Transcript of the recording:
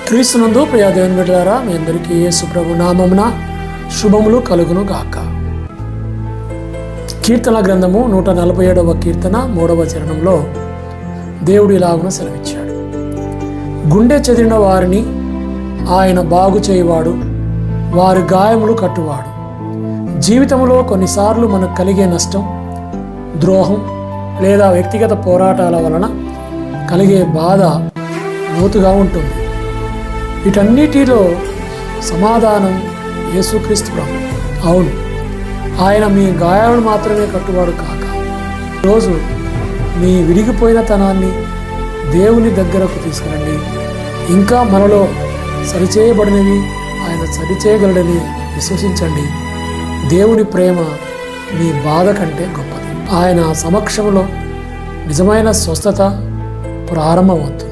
క్రీస్తునందు ప్రియ దేవుని బిడ్డలారా, మీ అందరికీ యేసు ప్రభు నామమున శుభములు కలుగును గాక. కీర్తన గ్రంథము 147వ కీర్తన 3వ చరణంలో దేవుడు ఇలాగున సెలవిచ్చాడు. గుండె చెదిరిన వారిని ఆయన బాగు చేయువాడు, వారి గాయములు కట్టువాడు. జీవితంలో కొన్నిసార్లు మనకు కలిగే నష్టం, ద్రోహం లేదా వ్యక్తిగత పోరాటాల వలన కలిగే బాధ లోతుగా ఉంటుంది. వీటన్నిటిలో సమాధానం యేసుక్రీస్తు ప్రభు. అవును, ఆయన మీ గాయాలను మాత్రమే కట్టువాడు కాక, ఈరోజు మీ విరిగిపోయిన తనాన్ని దేవుని దగ్గరకు తీసుకురండి. ఇంకా మనలో సరిచేయబడినవి ఆయన సరిచేయగలడని విశ్వసించండి. దేవుని ప్రేమ మీ బాధ కంటే గొప్పది. ఆయన సమక్షంలో నిజమైన స్వస్థత ప్రారంభమవుతుంది.